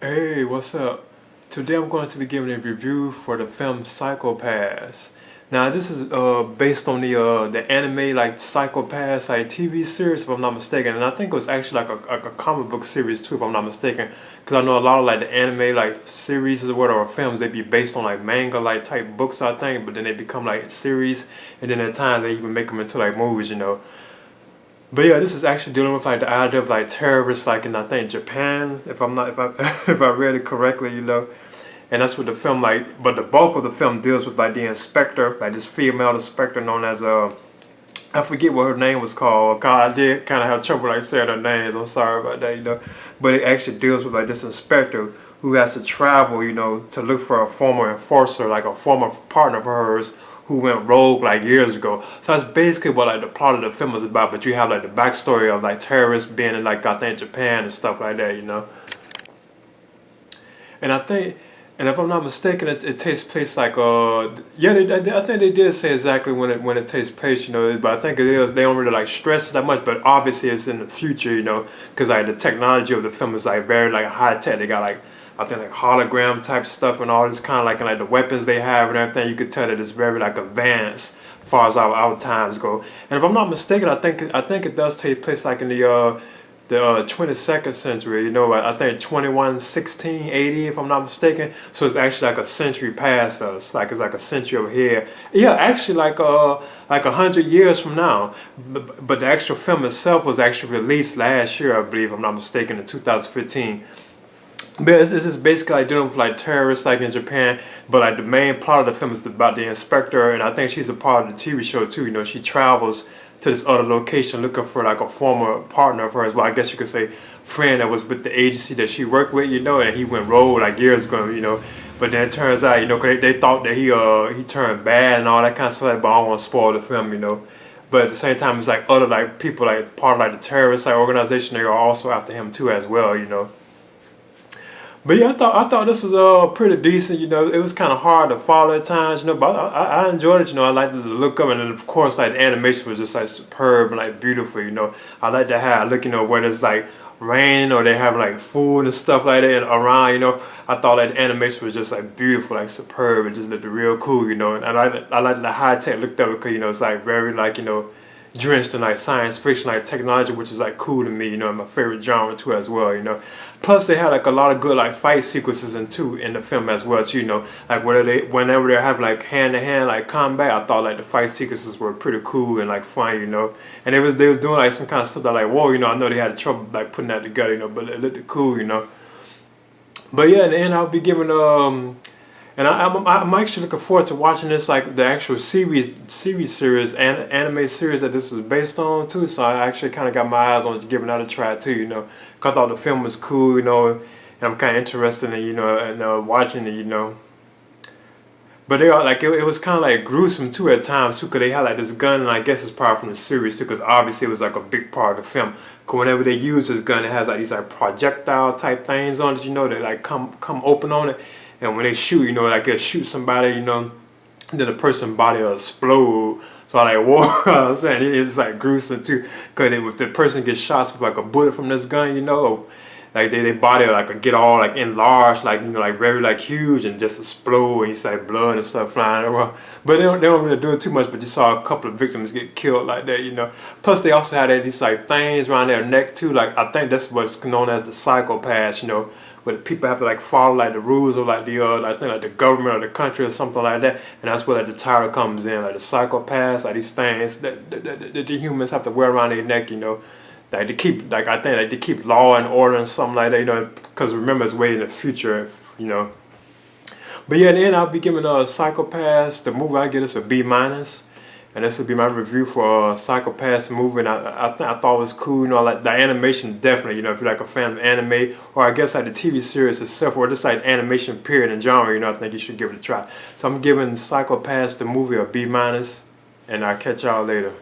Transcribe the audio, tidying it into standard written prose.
Hey, what's up? Today I'm going to be giving a review for the film Psycho-Pass. Now this is based on the anime like Psycho-Pass like TV series if I'm not mistaken, and I think it was actually like a comic book series too if I'm not mistaken, because I know a lot of like the anime like series or whatever films they be based on like manga like type books I think, but then they become like series, and then at times they even make them into like movies. But yeah, this is actually dealing with like the idea of like terrorists, like in I think Japan, if I'm not if I if I read it correctly. And that's what the film like. But the bulk of the film deals with like the inspector, like this female inspector known as I forget what her name was called. God, I did kind of have trouble like saying her names. I'm sorry about that. But it actually deals with like this inspector who has to travel, to look for a former enforcer, like a former partner of hers who went rogue like years ago. So that's basically what like the plot of the film is about. But you have like the backstory of like terrorists being in like I think Japan and stuff like that. And I think, and if I'm not mistaken, it takes place like yeah, I think they did say exactly when it takes place. But I think it is they don't really like stress it that much. But obviously it's in the future, because like the technology of the film is like very like high tech. They got like I think like hologram type stuff and all this kind of like and like the weapons they have and everything. You could tell that it's very like advanced as far as our times go. And if I'm not mistaken, I think it does take place like in the 22nd century, I think 2116 80 if I'm not mistaken. So it's actually like a century past us, like it's like a century over here. Yeah, actually like 100 years from now. But the actual film itself was actually released last year, I believe, if I'm not mistaken, in 2015. But it's just basically like dealing with like terrorists like in Japan, but like the main plot of the film is about the inspector, and I think she's a part of the TV show too. She travels to this other location looking for like a former partner of hers. Well, I guess you could say friend that was with the agency that she worked with, and he went rogue like years ago. But then it turns out, 'cause they thought that he turned bad and all that kind of stuff. But I don't want to spoil the film. But at the same time, it's like other like people like part of like the terrorist like organization. They are also after him too as well. But yeah, I thought this was pretty decent. It was kind of hard to follow at times. But I enjoyed it. I liked the look of it, and of course, like the animation was just like superb and like beautiful. I like to have look, where it's like rain or they have like food and stuff like that around. I thought like the animation was just like beautiful, like superb, and just looked real cool. And I like the high tech look of it because it's like very like drenched in like science fiction, like technology, which is like cool to me, and my favorite genre too as well. Plus they had like a lot of good like fight sequences in the film as well too. Like whenever they have like hand to hand like combat, I thought like the fight sequences were pretty cool and like fun. And they was doing like some kind of stuff that like whoa, I know they had trouble like putting that together, but it looked cool. But yeah, in the end I'll be giving and I'm actually looking forward to watching this, like the actual series and anime series that this was based on too. So I actually kind of got my eyes on it, giving that a try too. Cause I thought the film was cool, and I'm kind of interested in watching it. But they are like it was kind of like gruesome too at times too, cause they had like this gun, and I guess it's part from the series too, cause obviously it was like a big part of the film. Cause whenever they use this gun, it has like these like projectile type things on it, they like come open on it, and when they shoot, like they shoot somebody, then the person's body will explode. So I like, whoa, I'm saying it's like gruesome too, cause if the person gets shot with like a bullet from this gun, like their body like get all like enlarged, like like very like huge and just explode, and you see like blood and stuff flying around. But they don't really do it too much. But you saw a couple of victims get killed like that. Plus they also had these like things around their neck too. Like I think that's what's known as the Psycho-Pass. Where the people have to like follow like the rules of like I think like the government or the country or something like that. And that's where like the title comes in, like the Psycho-Pass, like these things that the humans have to wear around their neck. Like to keep, like I think, like to keep law and order and something like that, because remember it's way in the future. But yeah, in the end I'll be giving Psycho-Pass, the movie I give this a B minus, and this will be my review for Psycho-Pass movie. And I thought it was cool, like the animation definitely, if you're like a fan of anime, or I guess like the TV series itself, or just like animation period and genre, I think you should give it a try. So I'm giving Psycho-Pass the movie a B minus, and I'll catch y'all later.